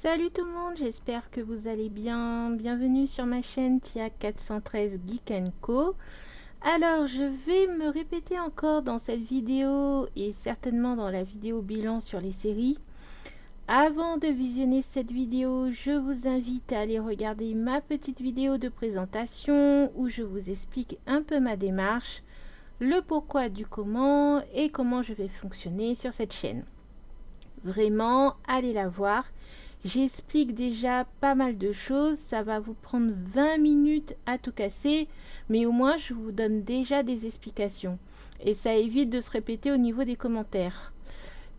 Salut tout le monde, j'espère que vous allez bien. Bienvenue sur ma chaîne Tia413 Geek Co. Alors, je vais me répéter encore dans cette vidéo et certainement dans la vidéo bilan sur les séries. Avant de visionner cette vidéo, je vous invite à aller regarder ma petite vidéo de présentation où je vous explique un peu ma démarche, le pourquoi du comment et comment je vais fonctionner sur cette chaîne. Vraiment, allez la voir. J'explique déjà pas mal de choses, ça va vous prendre 20 minutes à tout casser, mais au moins je vous donne déjà des explications. Et ça évite de se répéter au niveau des commentaires.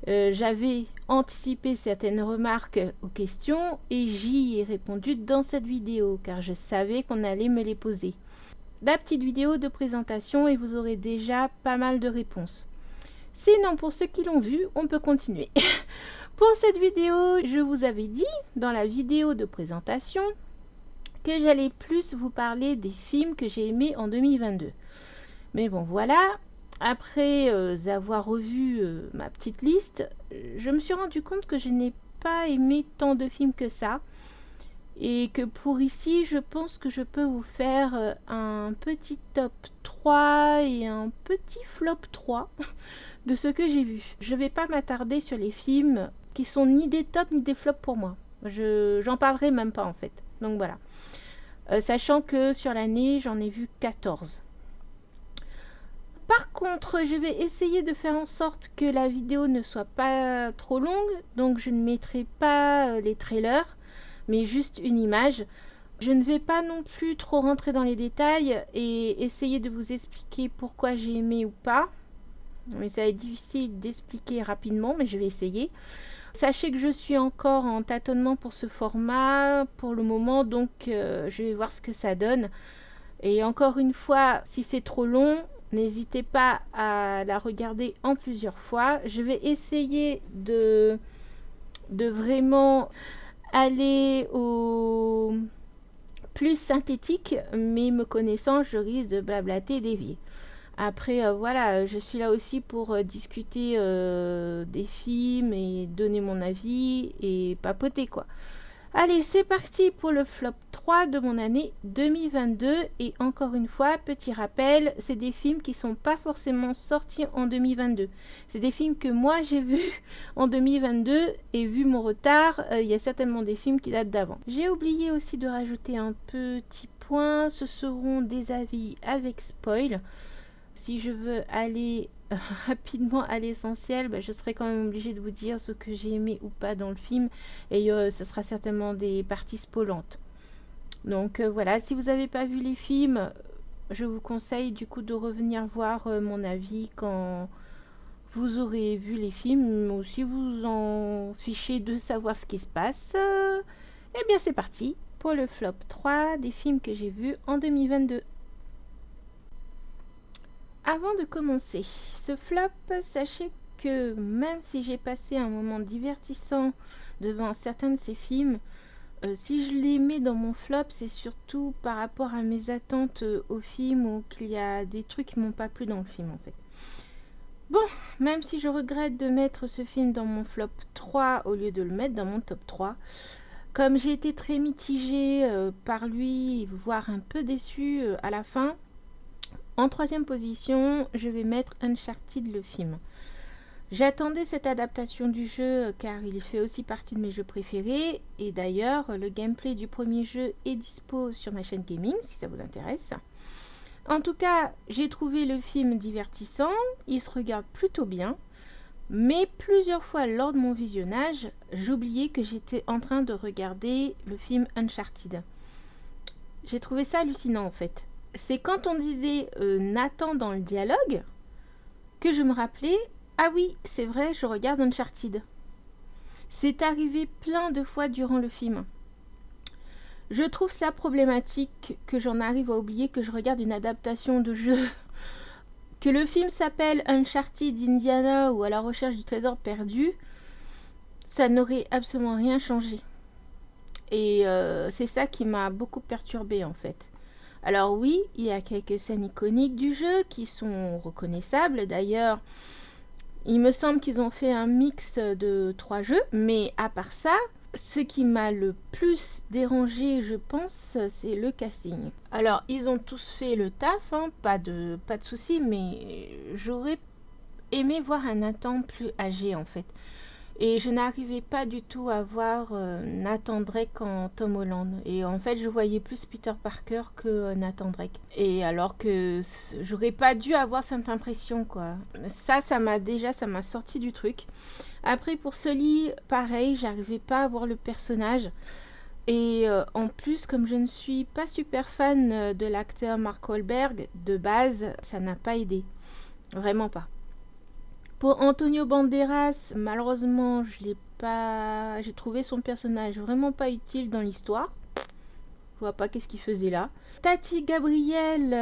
J'avais anticipé certaines remarques aux questions et j'y ai répondu dans cette vidéo, car je savais qu'on allait me les poser. La petite vidéo de présentation et vous aurez déjà pas mal de réponses. Sinon, pour ceux qui l'ont vu, on peut continuer. Pour cette vidéo, je vous avais dit dans la vidéo de présentation que j'allais plus vous parler des films que j'ai aimés en 2022. Mais bon, voilà, après avoir revu ma petite liste, je me suis rendu compte que je n'ai pas aimé tant de films que ça. Et que pour ici, je pense que je peux vous faire un petit top 3 et un petit flop 3 de ce que j'ai vu. Je ne vais pas m'attarder sur les films qui sont ni des tops ni des flops pour moi. J'en parlerai même pas en fait. Donc voilà. Sachant que sur l'année, j'en ai vu 14. Par contre, je vais essayer de faire en sorte que la vidéo ne soit pas trop longue. Donc je ne mettrai pas les trailers, mais juste une image. Je ne vais pas non plus trop rentrer dans les détails et essayer de vous expliquer pourquoi j'ai aimé ou pas. Mais ça va être difficile d'expliquer rapidement, mais je vais essayer. Sachez que je suis encore en tâtonnement pour ce format pour le moment, donc je vais voir ce que ça donne. Et encore une fois, si c'est trop long, n'hésitez pas à la regarder en plusieurs fois. Je vais essayer de vraiment aller au plus synthétique, mais me connaissant, je risque de blablater et dévier. Après, voilà, je suis là aussi pour discuter des films et donner mon avis et papoter, quoi. Allez, c'est parti pour le flop 3 de mon année 2022. Et encore une fois, petit rappel, c'est des films qui ne sont pas forcément sortis en 2022. C'est des films que moi j'ai vus en 2022 et vu mon retard, il y a certainement des films qui datent d'avant. J'ai oublié aussi de rajouter un petit point, ce seront des avis avec spoil. Si je veux aller rapidement à l'essentiel, je serai quand même obligée de vous dire ce que j'ai aimé ou pas dans le film et ce sera certainement des parties spoilantes. Donc voilà, si vous n'avez pas vu les films, je vous conseille du coup de revenir voir mon avis quand vous aurez vu les films, ou si vous en fichez de savoir ce qui se passe. Eh bien c'est parti pour le flop 3 des films que j'ai vus en 2022. Avant de commencer ce flop, sachez que même si j'ai passé un moment divertissant devant certains de ces films, si je les mets dans mon flop, c'est surtout par rapport à mes attentes au film ou qu'il y a des trucs qui m'ont pas plu dans le film en fait. Bon, même si je regrette de mettre ce film dans mon flop 3 au lieu de le mettre dans mon top 3, comme j'ai été très mitigée par lui, voire un peu déçue à la fin, en troisième position, je vais mettre Uncharted le film. J'attendais cette adaptation du jeu car il fait aussi partie de mes jeux préférés. Et d'ailleurs, le gameplay du premier jeu est dispo sur ma chaîne gaming si ça vous intéresse. En tout cas, j'ai trouvé le film divertissant, il se regarde plutôt bien. Mais plusieurs fois lors de mon visionnage, j'oubliais que j'étais en train de regarder le film Uncharted. J'ai trouvé ça hallucinant en fait. C'est quand on disait Nathan dans le dialogue que je me rappelais, ah oui, c'est vrai, je regarde Uncharted. C'est arrivé plein de fois durant le film. Je trouve ça problématique que j'en arrive à oublier que je regarde une adaptation de jeu. Que le film s'appelle Uncharted Indiana ou à la recherche du trésor perdu, ça n'aurait absolument rien changé. Et c'est ça qui m'a beaucoup perturbée en fait. Alors oui, il y a quelques scènes iconiques du jeu qui sont reconnaissables. D'ailleurs, il me semble qu'ils ont fait un mix de 3 jeux. Mais à part ça, Ce qui m'a le plus dérangé, je pense, c'est le casting. Alors, ils ont tous fait le taf, hein, pas de souci, mais j'aurais aimé voir un Nathan plus âgé, en fait. Et je n'arrivais pas du tout à voir Nathan Drake en Tom Holland. Et en fait, je voyais plus Peter Parker que Nathan Drake. Et alors que j'aurais pas dû avoir cette impression, quoi. Ça m'a sorti du truc. Après, pour Sully, pareil, j'arrivais pas à voir le personnage. Et en plus, comme je ne suis pas super fan de l'acteur Mark Wahlberg, de base, ça n'a pas aidé. Vraiment pas. Pour Antonio Banderas, malheureusement, j'ai trouvé son personnage vraiment pas utile dans l'histoire. Je vois pas qu'est-ce qu'il faisait là. Tati Gabrielle,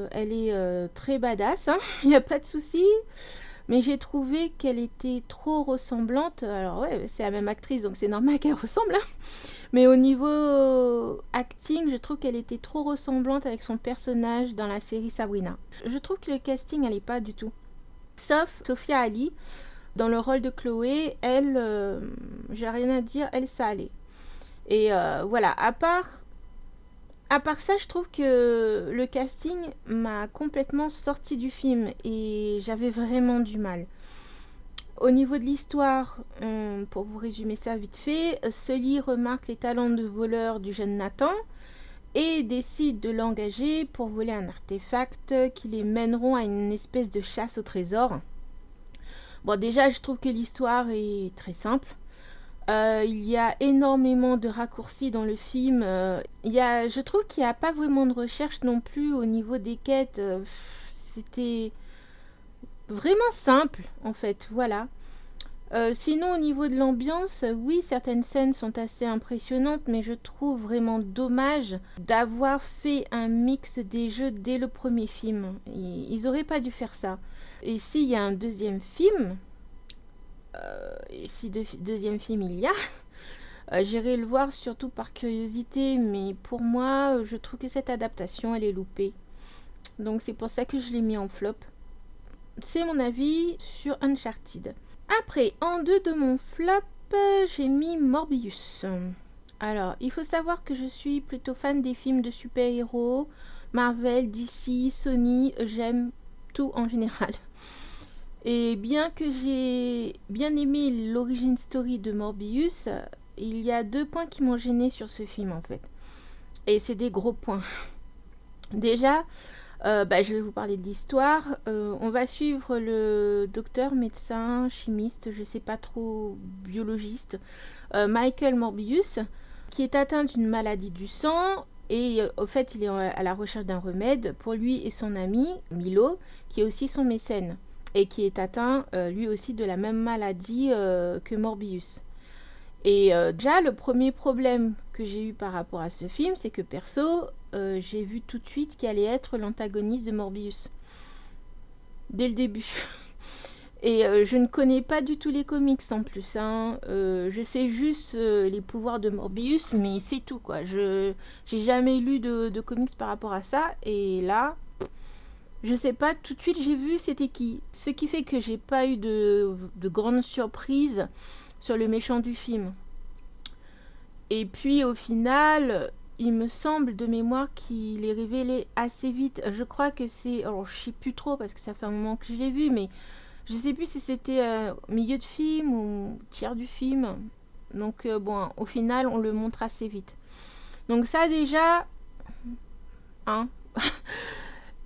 elle est très badass, hein, y a pas de souci. Mais j'ai trouvé qu'elle était trop ressemblante. Alors ouais, c'est la même actrice, donc c'est normal qu'elle ressemble. Hein. Mais au niveau acting, je trouve qu'elle était trop ressemblante avec son personnage dans la série Sabrina. Je trouve que le casting, elle est pas du tout. Sauf Sophia Ali, dans le rôle de Chloé, elle, j'ai rien à dire, elle, ça allait. Et voilà, à part ça, je trouve que le casting m'a complètement sorti du film et j'avais vraiment du mal. Au niveau de l'histoire, pour vous résumer ça vite fait, Sully remarque les talents de voleur du jeune Nathan et décide de l'engager pour voler un artefact qui les mèneront à une espèce de chasse au trésor. Bon, déjà, je trouve que l'histoire est très simple. Il y a énormément de raccourcis dans le film. Je trouve qu'il n'y a pas vraiment de recherche non plus au niveau des quêtes. C'était vraiment simple, en fait, voilà. Sinon, au niveau de l'ambiance, oui, certaines scènes sont assez impressionnantes, mais je trouve vraiment dommage d'avoir fait un mix des jeux dès le premier film. Ils n'auraient pas dû faire ça. Et s'il y a un deuxième film, et si deuxième film il y a, j'irai le voir surtout par curiosité, mais pour moi, je trouve que cette adaptation, elle est loupée. Donc c'est pour ça que je l'ai mis en flop. C'est mon avis sur Uncharted. Après, en 2 de mon flop, j'ai mis Morbius. Alors, il faut savoir que je suis plutôt fan des films de super-héros, Marvel, DC, Sony, j'aime tout en général. Et bien que j'ai bien aimé l'origin story de Morbius, il y a 2 points qui m'ont gêné sur ce film en fait. Et c'est des gros points. Déjà, je vais vous parler de l'histoire. On va suivre le docteur, médecin, chimiste, je sais pas trop, biologiste, Michael Morbius, qui est atteint d'une maladie du sang. Et au fait, il est à la recherche d'un remède pour lui et son ami, Milo, qui est aussi son mécène, et qui est atteint lui aussi de la même maladie que Morbius. Et déjà, le premier problème que j'ai eu par rapport à ce film, c'est que perso, j'ai vu tout de suite qui allait être l'antagoniste de Morbius. Dès le début. Et je ne connais pas du tout les comics en plus. Hein. Je sais juste les pouvoirs de Morbius, mais c'est tout quoi. J'ai jamais lu de comics par rapport à ça. Et là, je sais pas, tout de suite j'ai vu c'était qui. Ce qui fait que j'ai pas eu de grande surprise sur le méchant du film. Et puis au final, il me semble de mémoire qu'il est révélé assez vite. Je crois que c'est... Alors je sais plus trop parce que ça fait un moment que je l'ai vu, mais je sais plus si c'était au milieu de film ou tiers du film. Donc bon, au final, on le montre assez vite. Donc ça déjà... Hein.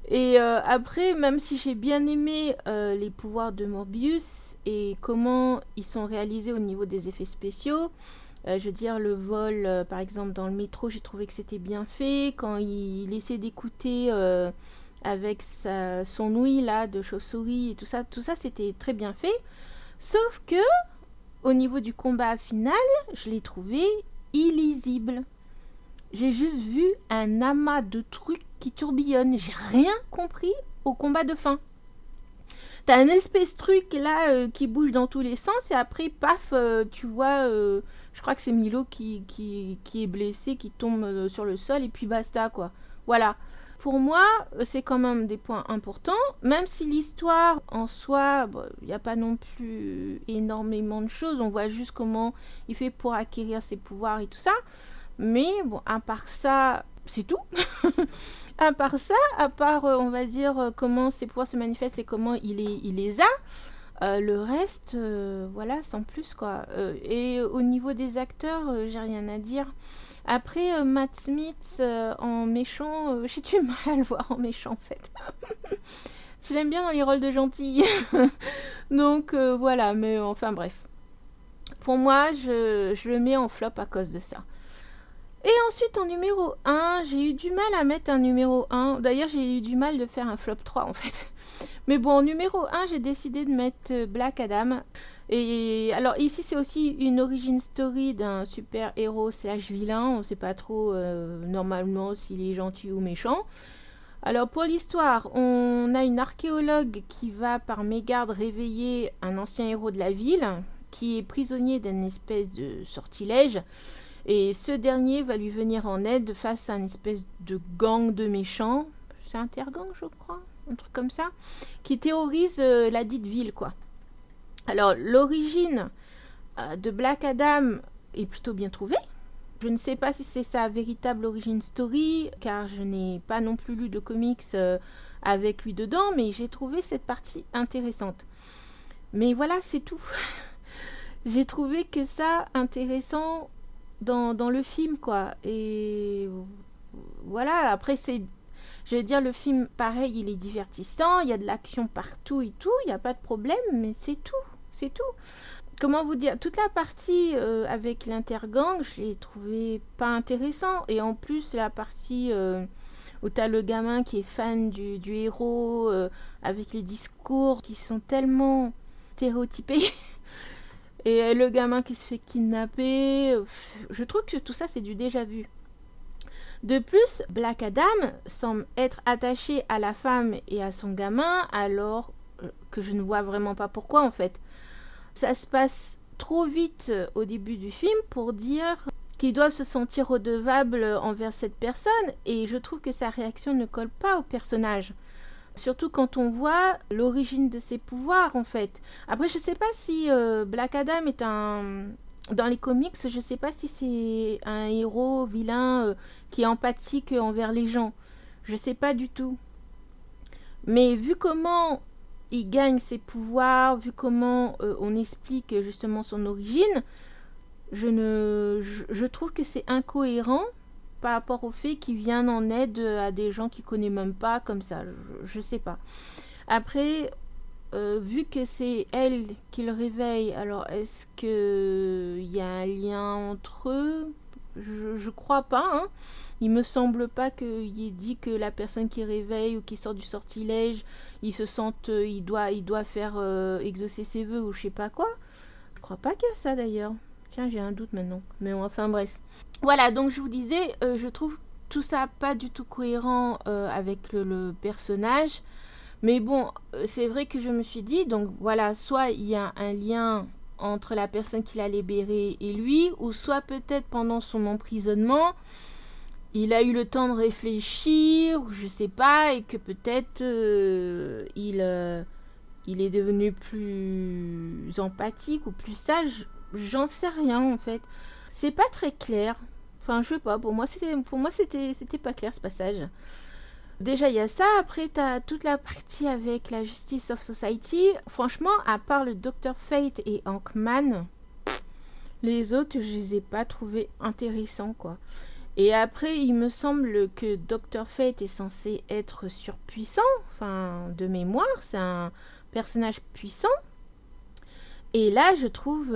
Et après, même si j'ai bien aimé les pouvoirs de Morbius et comment ils sont réalisés au niveau des effets spéciaux, je veux dire, le vol, par exemple, dans le métro, j'ai trouvé que c'était bien fait. Quand il essaie d'écouter avec son ouïe là, de chauve-souris et tout ça, c'était très bien fait. Sauf que, au niveau du combat final, je l'ai trouvé illisible. J'ai juste vu un amas de trucs qui tourbillonnent. J'ai rien compris au combat de fin. T'as un espèce de truc là qui bouge dans tous les sens et après, paf, tu vois, je crois que c'est Milo qui est blessé, qui tombe sur le sol et puis basta quoi. Voilà. pour moi, c'est quand même des points importants, même si l'histoire en soi, il n'y a pas non plus énormément de choses, on voit juste comment il fait pour acquérir ses pouvoirs et tout ça, mais bon, à part ça, c'est tout. À part ça, à part, on va dire, comment ses pouvoirs se manifestent et comment il les a, le reste, voilà, sans plus, quoi. Et au niveau des acteurs, j'ai rien à dire. Après, Matt Smith en méchant, j'ai du mal à le voir en méchant, en fait. Je l'aime bien dans les rôles de gentil. Donc, voilà, mais enfin, bref. Pour moi, je le mets en flop à cause de ça. Et ensuite, en numéro 1, j'ai eu du mal à mettre un numéro 1. D'ailleurs, j'ai eu du mal de faire un flop 3, en fait. Mais bon, en numéro 1, j'ai décidé de mettre Black Adam. Et alors, ici, c'est aussi une origin story d'un super-héros slash vilain. On ne sait pas trop, normalement, s'il est gentil ou méchant. Alors, pour l'histoire, on a une archéologue qui va, par mégarde, réveiller un ancien héros de la ville, qui est prisonnier d'une espèce de sortilège. Et ce dernier va lui venir en aide face à une espèce de gang de méchants. C'est Intergang, je crois, un truc comme ça, qui terrorise la dite ville, quoi. Alors, l'origine de Black Adam est plutôt bien trouvée. Je ne sais pas si c'est sa véritable origin story, car je n'ai pas non plus lu de comics avec lui dedans, mais j'ai trouvé cette partie intéressante. Mais voilà, c'est tout. J'ai trouvé que ça intéressant dans le film, quoi. Et voilà, après, je veux dire, le film, pareil, il est divertissant, il y a de l'action partout et tout, il n'y a pas de problème, mais c'est tout, c'est tout. Comment vous dire, toute la partie avec l'intergang, je l'ai trouvé pas intéressant. Et en plus, la partie où t'as le gamin qui est fan du héros, avec les discours qui sont tellement stéréotypés. Et le gamin qui se fait kidnapper, je trouve que tout ça c'est du déjà vu. De plus, Black Adam semble être attaché à la femme et à son gamin, alors que je ne vois vraiment pas pourquoi en fait. Ça se passe trop vite au début du film pour dire qu'ils doivent se sentir redevables envers cette personne, et je trouve que sa réaction ne colle pas au personnage. Surtout quand on voit l'origine de ses pouvoirs, en fait. Après, je sais pas si Black Adam est un... Dans les comics, je sais pas si c'est un héros vilain qui est empathique envers les gens. Je sais pas du tout. Mais vu comment il gagne ses pouvoirs, vu comment on explique justement son origine, je trouve que c'est incohérent par rapport au fait qu'il vienne en aide à des gens qu'il connaît même pas, comme ça, je sais pas. Après, vu que c'est elle qui le réveille, alors est-ce qu'il y a un lien entre eux? Je crois pas, hein. Il me semble pas qu'il ait dit que la personne qui réveille ou qui sort du sortilège, il se sente, il doit faire exaucer ses vœux ou je sais pas quoi. Je crois pas qu'il y a ça d'ailleurs. Tiens, j'ai un doute maintenant. Mais bon, enfin bref. Voilà, donc je vous disais, je trouve tout ça pas du tout cohérent avec le personnage. Mais bon, c'est vrai que je me suis dit, donc voilà, soit il y a un lien entre la personne qui l'a libéré et lui, ou soit peut-être pendant son emprisonnement, il a eu le temps de réfléchir, ou je sais pas, et que peut-être il est devenu plus empathique ou plus sage. J'en sais rien en fait. C'est pas très clair. Enfin, je sais pas, pour moi c'était pas clair ce passage. Déjà il y a ça, après t'as toute la partie avec la Justice of Society. Franchement, à part le Dr Fate et Hawkman, les autres je les ai pas trouvés intéressants quoi. Et après il me semble que Dr Fate est censé être surpuissant, enfin de mémoire, c'est un personnage puissant. Et là, je trouve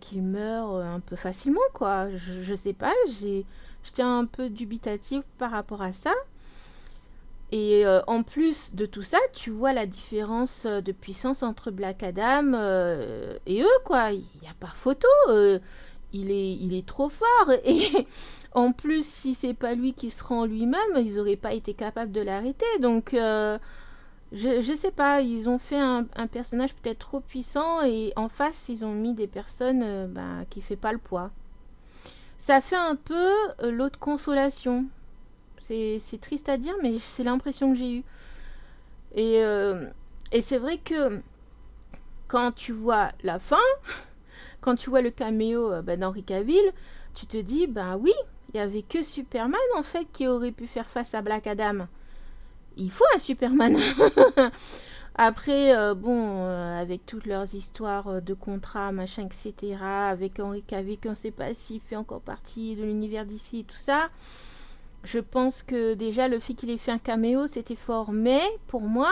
qu'il meurt un peu facilement, quoi. Je sais pas, j'étais un peu dubitative par rapport à ça. Et en plus de tout ça, tu vois la différence de puissance entre Black Adam et eux, quoi. Il n'y a pas photo. Il est trop fort. Et en plus, si c'est pas lui qui se rend lui-même, ils n'auraient pas été capables de l'arrêter. Donc... je sais pas, ils ont fait un personnage peut-être trop puissant et en face ils ont mis des personnes qui fait pas le poids. Ça fait un peu l'autre consolation. C'est triste à dire, mais c'est l'impression que j'ai eue. Et c'est vrai que quand tu vois la fin, quand tu vois le caméo d'Henry Cavill, tu te dis, bah oui, il n'y avait que Superman en fait qui aurait pu faire face à Black Adam. Il faut un Superman. Après, avec toutes leurs histoires de contrats, machin, etc., avec Henry Cavill, on ne sait pas s'il fait encore partie de l'univers d'ici et tout ça, je pense que déjà le fait qu'il ait fait un caméo, c'était fort. Mais pour moi,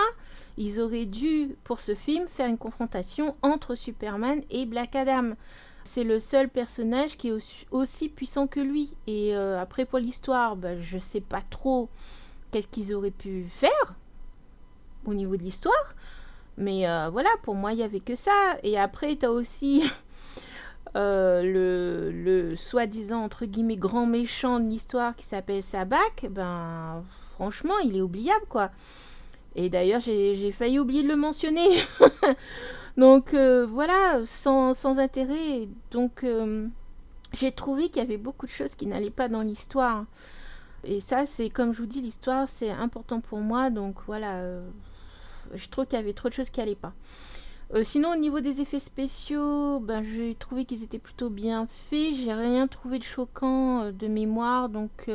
ils auraient dû, pour ce film, faire une confrontation entre Superman et Black Adam. C'est le seul personnage qui est aussi puissant que lui. Et après, pour l'histoire, je ne sais pas trop qu'est-ce qu'ils auraient pu faire au niveau de l'histoire. Mais voilà, pour moi, il n'y avait que ça. Et après, tu as aussi le soi-disant, entre guillemets, grand méchant de l'histoire qui s'appelle Sabbac. Ben, franchement, il est oubliable, quoi. Et d'ailleurs, j'ai failli oublier de le mentionner. Donc, voilà, sans intérêt. Donc, j'ai trouvé qu'il y avait beaucoup de choses qui n'allaient pas dans l'histoire. Et ça, c'est comme je vous dis, l'histoire, c'est important pour moi. Donc, voilà, je trouve qu'il y avait trop de choses qui n'allaient pas. Sinon, au niveau des effets spéciaux, j'ai trouvé qu'ils étaient plutôt bien faits. J'ai rien trouvé de choquant de mémoire. Donc,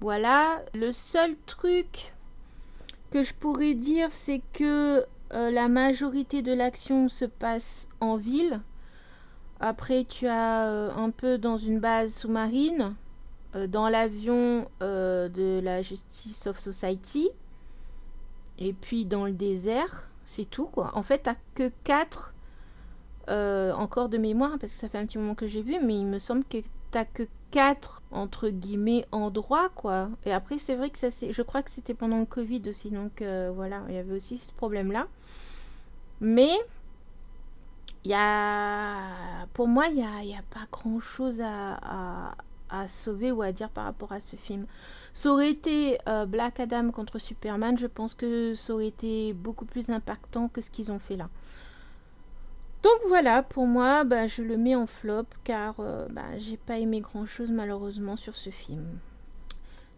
voilà. Le seul truc que je pourrais dire, c'est que la majorité de l'action se passe en ville. Après, tu as un peu dans une base sous-marine, dans l'avion de la Justice of Society, et puis dans le désert. C'est tout, quoi. En fait, t'as que 4 encore de mémoire, parce que ça fait un petit moment que j'ai vu, mais il me semble que t'as que 4 entre guillemets endroits, quoi. Et après, c'est vrai que je crois que c'était pendant le Covid aussi, donc voilà, il y avait aussi ce problème-là. Mais pour moi, il y a pas grand-chose à sauver ou à dire par rapport à ce film. Ça aurait été Black Adam contre Superman, je pense que ça aurait été beaucoup plus impactant que ce qu'ils ont fait là. Donc voilà, pour moi, je le mets en flop car j'ai pas aimé grand chose malheureusement sur ce film.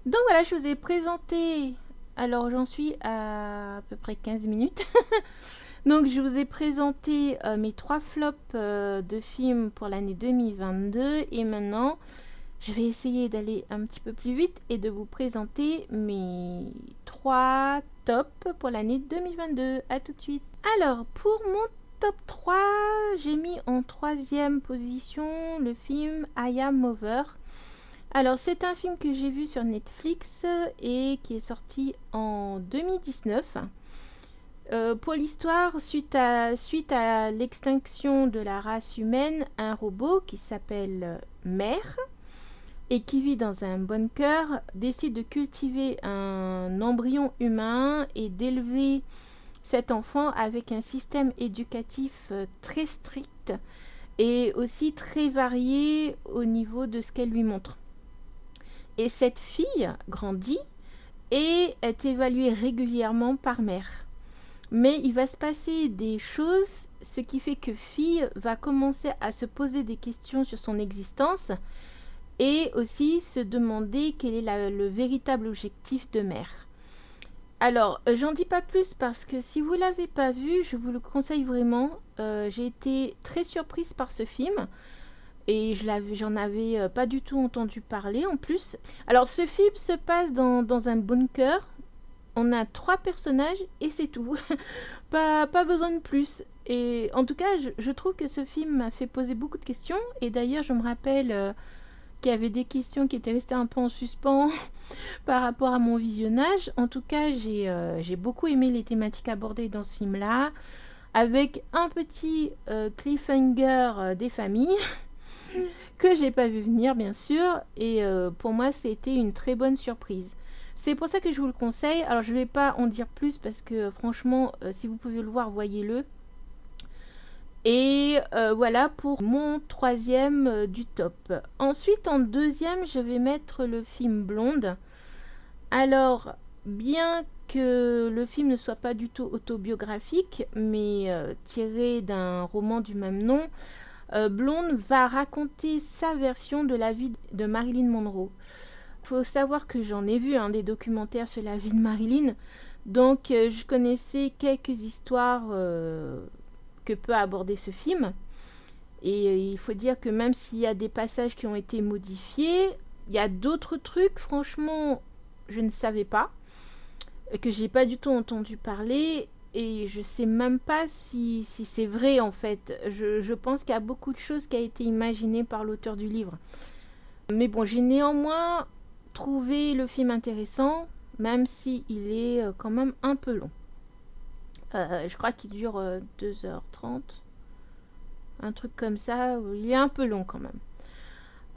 Donc voilà, je vous ai présenté, alors j'en suis à peu près 15 minutes. Donc je vous ai présenté mes 3 flops de films pour l'année 2022 et maintenant je vais essayer d'aller un petit peu plus vite et de vous présenter mes 3 tops pour l'année 2022. A tout de suite. Alors pour mon top 3, j'ai mis en 3e position le film I Am Mother. Alors c'est un film que j'ai vu sur Netflix et qui est sorti en 2019. Pour l'histoire, suite à l'extinction de la race humaine, un robot qui s'appelle Mère et qui vit dans un bunker décide de cultiver un embryon humain et d'élever cet enfant avec un système éducatif très strict et aussi très varié au niveau de ce qu'elle lui montre. Et cette fille grandit et est évaluée régulièrement par Mère. Mais il va se passer des choses, ce qui fait que fille va commencer à se poser des questions sur son existence et aussi se demander quel est le véritable objectif de Mère. Alors, j'en dis pas plus parce que si vous l'avez pas vu, je vous le conseille vraiment. J'ai été très surprise par ce film et j'en avais pas du tout entendu parler en plus. Alors, ce film se passe dans un bunker. On a 3 personnages et c'est tout. pas besoin de plus. Et en tout cas, je trouve que ce film m'a fait poser beaucoup de questions. Et d'ailleurs, je me rappelle qu'il y avait des questions qui étaient restées un peu en suspens par rapport à mon visionnage. En tout cas, j'ai beaucoup aimé les thématiques abordées dans ce film-là. Avec un petit cliffhanger des familles que j'ai pas vu venir, bien sûr. Et pour moi, c'était une très bonne surprise. C'est pour ça que je vous le conseille. Alors, je ne vais pas en dire plus parce que franchement, si vous pouvez le voir, voyez-le. Et voilà pour mon 3e du top. Ensuite, en 2e, je vais mettre le film Blonde. Alors, bien que le film ne soit pas du tout autobiographique, mais tiré d'un roman du même nom, Blonde va raconter sa version de la vie de Marilyn Monroe. Faut savoir que j'en ai vu des documentaires sur la vie de Marilyn, donc je connaissais quelques histoires que peut aborder ce film. Et il faut dire que même s'il y a des passages qui ont été modifiés, il y a d'autres trucs, franchement, je ne savais pas, que j'ai pas du tout entendu parler. Et je sais même pas si c'est vrai en fait. Je pense qu'il y a beaucoup de choses qui ont été imaginées par l'auteur du livre. Mais bon, j'ai néanmoins trouvé le film intéressant, même si il est quand même un peu long. Je crois qu'il dure 2h30. Un truc comme ça, il est un peu long quand même.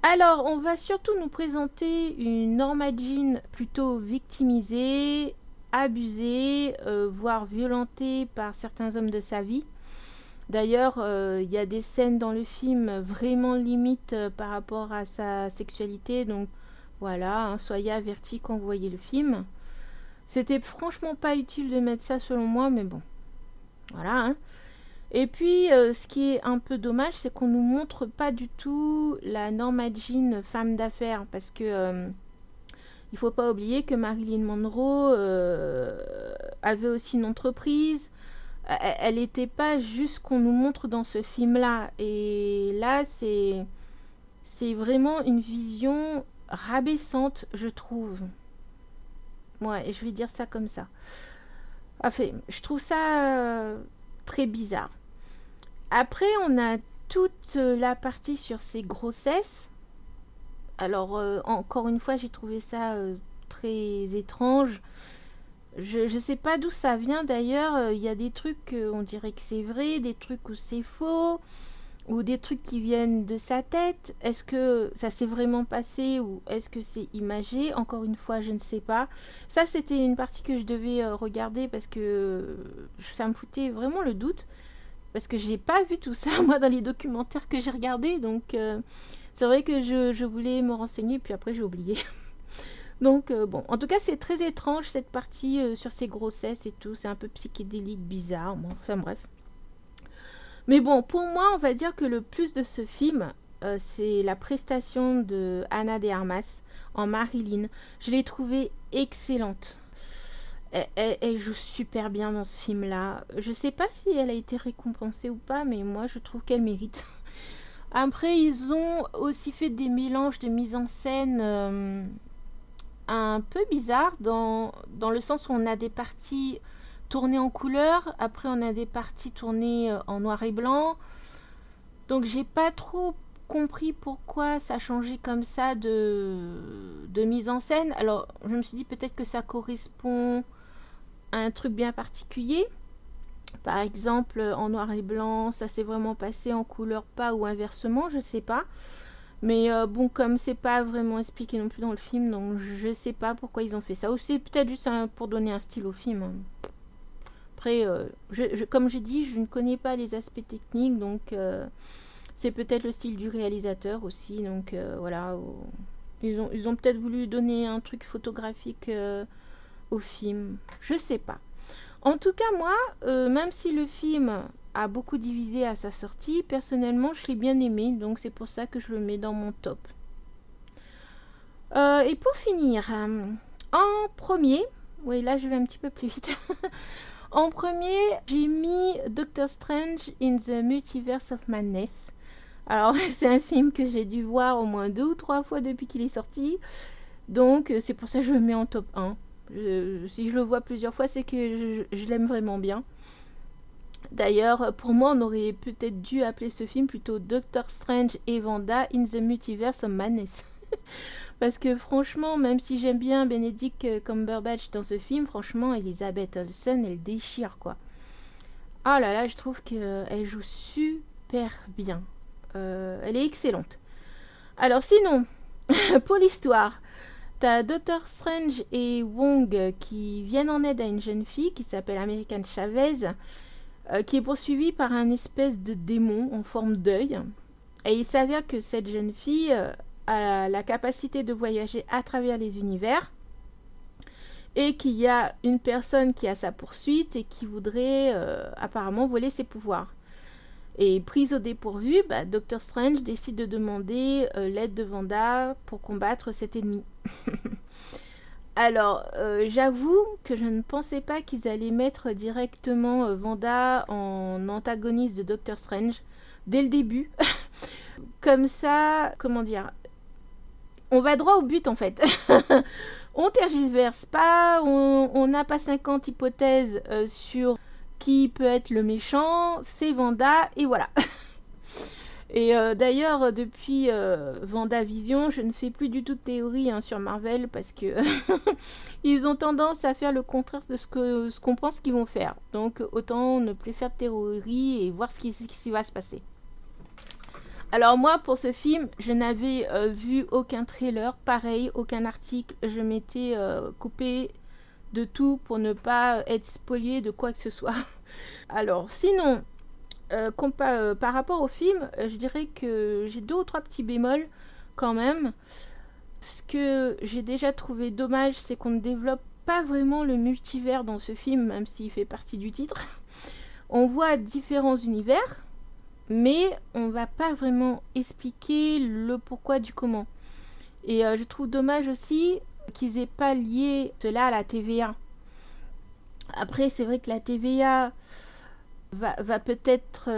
Alors, on va surtout nous présenter une Norma Jean plutôt victimisée, abusée, voire violentée par certains hommes de sa vie. D'ailleurs, il y a des scènes dans le film vraiment limites par rapport à sa sexualité. Donc voilà, soyez avertis quand vous voyez le film. C'était franchement pas utile de mettre ça selon moi, mais bon. Voilà. Et puis, ce qui est un peu dommage, c'est qu'on nous montre pas du tout la Norma Jean femme d'affaires. Parce que il faut pas oublier que Marilyn Monroe avait aussi une entreprise. Elle n'était pas juste qu'on nous montre dans ce film-là. Et là, c'est vraiment une vision rabaissante, je trouve. Ouais, je vais dire ça comme ça. Enfin, je trouve ça très bizarre. Après, on a toute la partie sur ses grossesses. Alors, encore une fois, j'ai trouvé ça très étrange. Je ne sais pas d'où ça vient d'ailleurs. Il y a des trucs, on dirait que c'est vrai, des trucs où c'est faux, ou des trucs qui viennent de sa tête. Est-ce que ça s'est vraiment passé ou est-ce que c'est imagé? Encore une fois, je ne sais pas. Ça, c'était une partie que je devais regarder parce que ça me foutait vraiment le doute. Parce que j'ai pas vu tout ça, moi, dans les documentaires que j'ai regardés. Donc, c'est vrai que je voulais me renseigner, puis après, j'ai oublié. Donc, bon. En tout cas, c'est très étrange, cette partie sur ses grossesses et tout. C'est un peu psychédélique, bizarre. Bon, enfin, bref. Mais bon, pour moi, on va dire que le plus de ce film, c'est la prestation de Ana de Armas en Marilyn. Je l'ai trouvée excellente. Elle joue super bien dans ce film-là. Je sais pas si elle a été récompensée ou pas, mais moi je trouve qu'elle mérite. Après, ils ont aussi fait des mélanges de mise en scène un peu bizarres, dans le sens où on a des parties tournées en couleur, après on a des parties tournées en noir et blanc. Donc j'ai pas trop compris pourquoi ça changeait comme ça de mise en scène. Alors je me suis dit peut-être que ça correspond un truc bien particulier. Par exemple, en noir et blanc, ça s'est vraiment passé en couleur pas ou inversement, je sais pas. Mais bon, comme c'est pas vraiment expliqué non plus dans le film, donc je sais pas pourquoi ils ont fait ça. Ou c'est peut-être juste pour donner un style au film. Après, comme j'ai dit, je ne connais pas les aspects techniques, donc c'est peut-être le style du réalisateur aussi. Donc voilà, ils ont peut-être voulu donner un truc photographique au film, je sais pas. En tout cas, moi, même si le film a beaucoup divisé à sa sortie, personnellement, je l'ai bien aimé, donc c'est pour ça que je le mets dans mon top. Et pour finir, en premier, oui, là je vais un petit peu plus vite. En premier, j'ai mis Doctor Strange in the Multiverse of Madness. Alors, c'est un film que j'ai dû voir au moins 2 ou 3 fois depuis qu'il est sorti, donc c'est pour ça que je le mets en top 1. Si je le vois plusieurs fois, c'est que je l'aime vraiment bien. D'ailleurs, pour moi, on aurait peut-être dû appeler ce film plutôt Doctor Strange et Wanda in the Multiverse of Madness. Parce que franchement, même si j'aime bien Benedict Cumberbatch dans ce film, franchement, Elizabeth Olsen, elle déchire, quoi. Ah là là, je trouve qu'elle joue super bien. Elle est excellente. Alors sinon, pour l'histoire... T'as Doctor Strange et Wong qui viennent en aide à une jeune fille qui s'appelle American Chavez, qui est poursuivie par un espèce de démon en forme d'œil. Et il s'avère que cette jeune fille a la capacité de voyager à travers les univers et qu'il y a une personne qui a sa poursuite et qui voudrait apparemment voler ses pouvoirs. Et prise au dépourvu, Doctor Strange décide de demander l'aide de Wanda pour combattre cet ennemi. Alors, j'avoue que je ne pensais pas qu'ils allaient mettre directement Wanda en antagoniste de Doctor Strange dès le début. Comme ça, comment dire, on va droit au but en fait. On tergiverse pas, on n'a pas 50 hypothèses sur qui peut être le méchant, c'est Wanda et voilà. Et d'ailleurs, depuis WandaVision, je ne fais plus du tout de théorie sur Marvel parce que ils ont tendance à faire le contraire de ce qu'on pense qu'ils vont faire. Donc autant ne plus faire de théorie et voir ce qui va se passer. Alors moi, pour ce film, je n'avais vu aucun trailer, pareil, aucun article. Je m'étais coupée de tout pour ne pas être spoilée de quoi que ce soit. Alors sinon... par rapport au film, je dirais que j'ai 2 ou 3 petits bémols quand même. Ce que j'ai déjà trouvé dommage, c'est qu'on ne développe pas vraiment le multivers dans ce film, même s'il fait partie du titre. On voit différents univers, mais on ne va pas vraiment expliquer le pourquoi du comment. Et je trouve dommage aussi qu'ils n'aient pas lié cela à la TVA. Après, c'est vrai que la TVA... va peut-être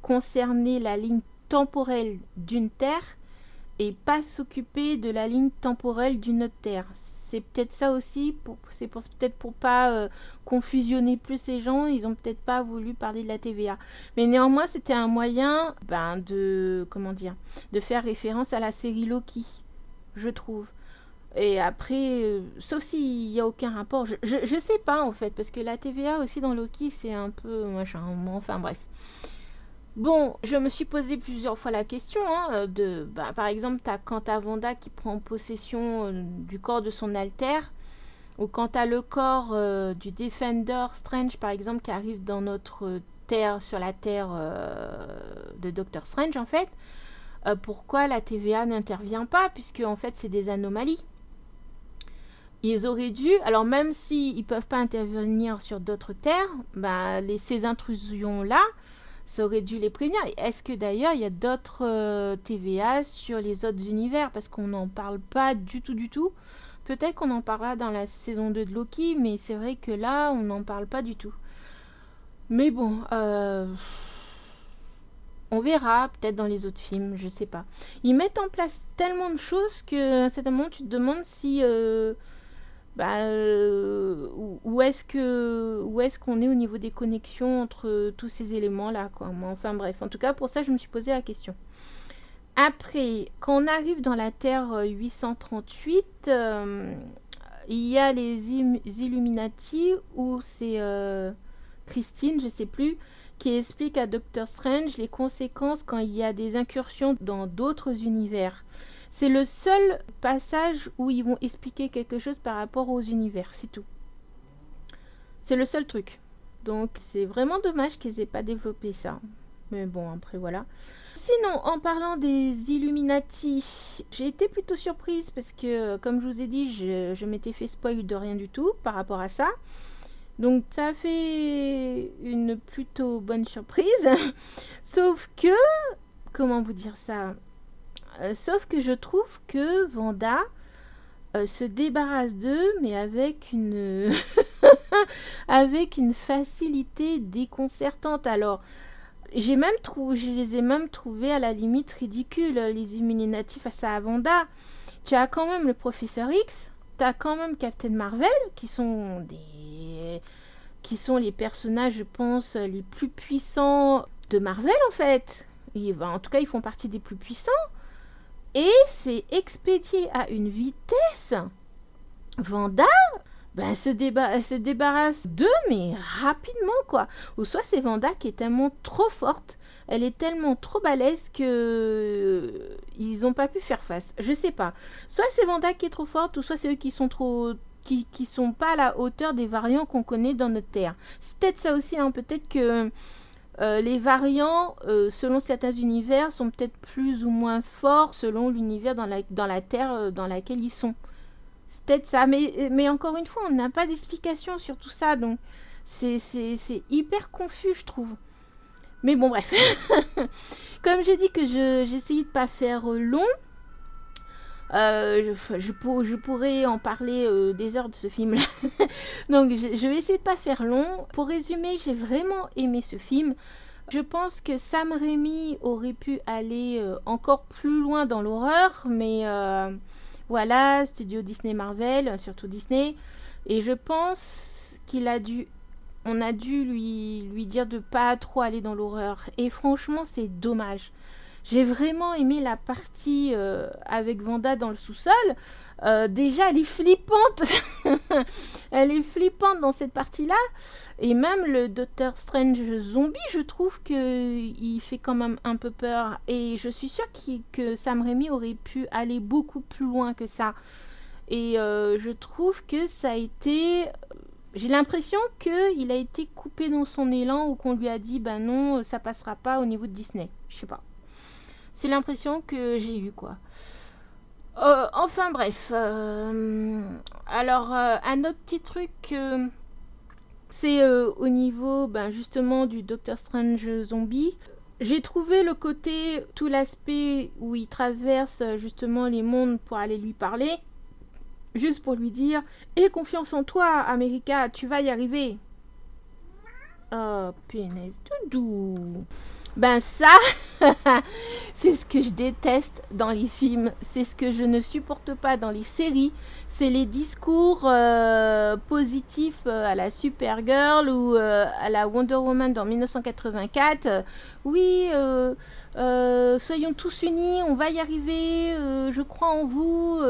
concerner la ligne temporelle d'une Terre et pas s'occuper de la ligne temporelle d'une autre Terre. C'est peut-être ça aussi, peut-être pour pas confusionner plus les gens, ils ont peut-être pas voulu parler de la TVA. Mais néanmoins, c'était un moyen de faire référence à la série Loki, je trouve. Et après, sauf s'il n'y a aucun rapport, je sais pas en fait, parce que la TVA aussi dans Loki, c'est un peu machin, enfin bref. Bon, je me suis posé plusieurs fois la question, par exemple, quand t'as Wanda qui prend possession du corps de son alter, ou quand t'as le corps du Defender Strange, par exemple, qui arrive dans notre terre, sur la terre de Doctor Strange, en fait, pourquoi la TVA n'intervient pas, puisque en fait, c'est des anomalies. Ils auraient dû, alors même s'ils ne peuvent pas intervenir sur d'autres terres, ces intrusions-là, ça aurait dû les prévenir. Est-ce que d'ailleurs, il y a d'autres TVA sur les autres univers? Parce qu'on n'en parle pas du tout. Peut-être qu'on en parlera dans la saison 2 de Loki, mais c'est vrai que là, on n'en parle pas du tout. Mais bon, on verra, peut-être dans les autres films, je sais pas. Ils mettent en place tellement de choses qu'à un certain moment, tu te demandes si... où est-ce qu'on est au niveau des connexions entre tous ces éléments là quoi. Enfin bref, en tout cas pour ça je me suis posé la question. Après, quand on arrive dans la Terre 838, il y a les Illuminati où c'est Christine, je sais plus, qui explique à Doctor Strange les conséquences quand il y a des incursions dans d'autres univers. C'est le seul passage où ils vont expliquer quelque chose par rapport aux univers, c'est tout. C'est le seul truc. Donc c'est vraiment dommage qu'ils n'aient pas développé ça. Mais bon, après voilà. Sinon, en parlant des Illuminati, j'ai été plutôt surprise parce que, comme je vous ai dit, je m'étais fait spoil de rien du tout par rapport à ça. Donc ça a fait une plutôt bonne surprise. Sauf que, comment vous dire ça ? Sauf que je trouve que Wanda se débarrasse d'eux, mais avec une avec une facilité déconcertante. Alors, je les ai même trouvés à la limite ridicules, les Illuminati face à Wanda. Tu as quand même le Professeur X, tu as quand même Captain Marvel, qui sont les personnages, je pense, les plus puissants de Marvel, en fait. En tout cas, ils font partie des plus puissants. Et c'est expédié à une vitesse. Wanda se débarrasse d'eux, mais rapidement, quoi. Ou soit c'est Wanda qui est tellement trop forte, elle est tellement trop balèze que ils n'ont pas pu faire face. Je sais pas. Soit c'est Wanda qui est trop forte, ou soit c'est eux qui sont qui sont pas à la hauteur des variants qu'on connaît dans notre Terre. C'est peut-être ça aussi, peut-être que les variants, selon certains univers, sont peut-être plus ou moins forts selon l'univers dans la Terre dans laquelle ils sont. C'est peut-être ça, mais encore une fois, on n'a pas d'explication sur tout ça, donc c'est hyper confus, je trouve. Mais bon, bref. Comme j'ai dit que j'essayais de pas faire long, Je pourrais en parler des heures de ce film-là. Donc je vais essayer de pas faire long. Pour résumer, j'ai vraiment aimé ce film. Je pense que Sam Raimi aurait pu aller encore plus loin dans l'horreur, mais voilà, studio Disney Marvel, surtout Disney. Et je pense on a dû lui dire de pas trop aller dans l'horreur. Et franchement, c'est dommage. J'ai vraiment aimé la partie avec Wanda dans le sous-sol. Déjà, elle est flippante. Elle est flippante dans cette partie-là. Et même le Doctor Strange zombie, je trouve qu'il fait quand même un peu peur. Et je suis sûre que Sam Raimi aurait pu aller beaucoup plus loin que ça. Et je trouve que ça a été... J'ai l'impression qu'il a été coupé dans son élan ou qu'on lui a dit, ben non, ça passera pas au niveau de Disney. Je sais pas. C'est l'impression que j'ai eue, quoi. Enfin bref. Alors, un autre petit truc, c'est au niveau justement du Doctor Strange zombie. J'ai trouvé le côté, tout l'aspect où il traverse justement les mondes pour aller lui parler. Juste pour lui dire, aie confiance en toi, America, tu vas y arriver. Oh, punaise, doudou. Ben ça, c'est ce que je déteste dans les films, c'est ce que je ne supporte pas dans les séries, c'est les discours positifs à la Supergirl ou à la Wonder Woman dans 1984. Oui, soyons tous unis, on va y arriver, je crois en vous.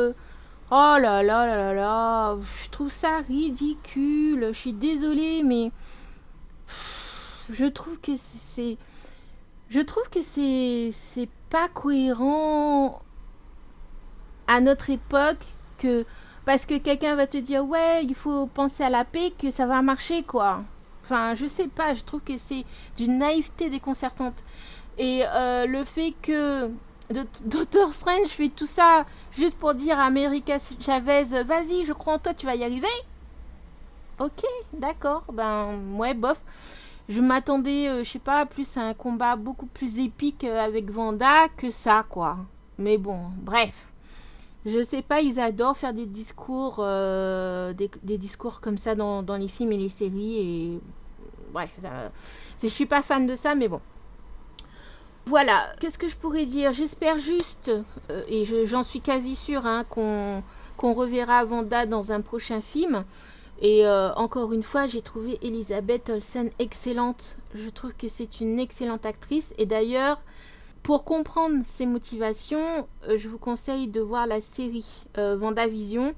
Oh là là là là là, je trouve ça ridicule, je suis désolée, mais je trouve que c'est pas cohérent à notre époque parce que quelqu'un va te dire ouais, il faut penser à la paix, que ça va marcher, quoi. Enfin, je sais pas, je trouve que c'est d'une naïveté déconcertante. Et le fait que Doctor Strange fait tout ça juste pour dire à America Chavez, vas-y, je crois en toi, tu vas y arriver. Ok, d'accord, ouais, bof. Je m'attendais, je sais pas, plus à un combat beaucoup plus épique avec Wanda que ça, quoi. Mais bon, bref. Je sais pas, ils adorent faire des discours, des discours comme ça dans les films et les séries. Et bref, je suis pas fan de ça, mais bon. Voilà, qu'est-ce que je pourrais dire? J'espère juste, et j'en suis quasi sûre, qu'on reverra Wanda dans un prochain film. Et encore une fois, j'ai trouvé Elizabeth Olsen excellente. Je trouve que c'est une excellente actrice. Et d'ailleurs, pour comprendre ses motivations, je vous conseille de voir la série WandaVision.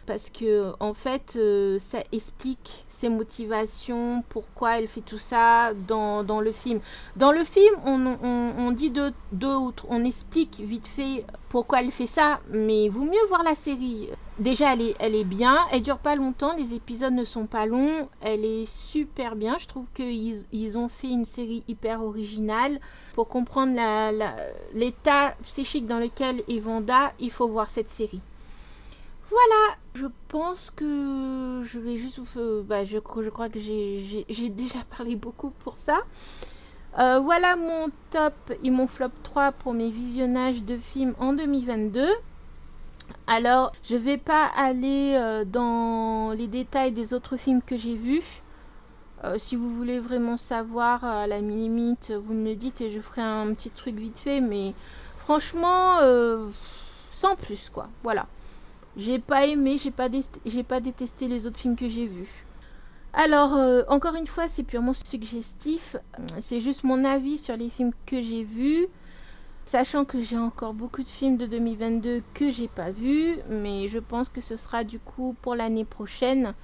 Parce que en fait, ça explique ses motivations, pourquoi elle fait tout ça dans le film. Dans le film, on dit on explique vite fait pourquoi elle fait ça, mais vaut mieux voir la série. Déjà, elle est bien, elle dure pas longtemps, les épisodes ne sont pas longs, elle est super bien. Je trouve qu'ils ont fait une série hyper originale. Pour comprendre l'état psychique dans lequel est Wanda, il faut voir cette série. Voilà, je pense que je vais juste je crois que j'ai déjà parlé beaucoup pour ça. Voilà mon top et mon flop 3 pour mes visionnages de films en 2022. Alors, je vais pas aller dans les détails des autres films que j'ai vus. Si vous voulez vraiment savoir, à la limite, vous me le dites et je ferai un petit truc vite fait. Mais franchement, sans plus, quoi. Voilà. J'ai pas aimé, j'ai pas détesté les autres films que j'ai vus. Alors, encore une fois, c'est purement suggestif. C'est juste mon avis sur les films que j'ai vus. Sachant que j'ai encore beaucoup de films de 2022 que j'ai pas vus. Mais je pense que ce sera du coup pour l'année prochaine.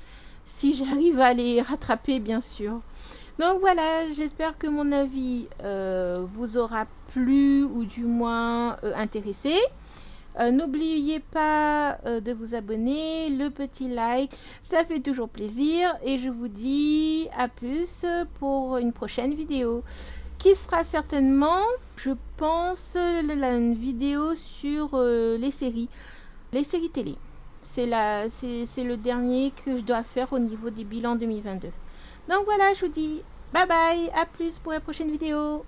Si j'arrive à les rattraper, bien sûr. Donc voilà, j'espère que mon avis vous aura plu ou du moins intéressé. N'oubliez pas de vous abonner, le petit like, ça fait toujours plaisir et je vous dis à plus pour une prochaine vidéo qui sera certainement, je pense, une vidéo sur les séries télé. C'est le dernier que je dois faire au niveau des bilans 2022. Donc voilà, je vous dis bye bye, à plus pour la prochaine vidéo.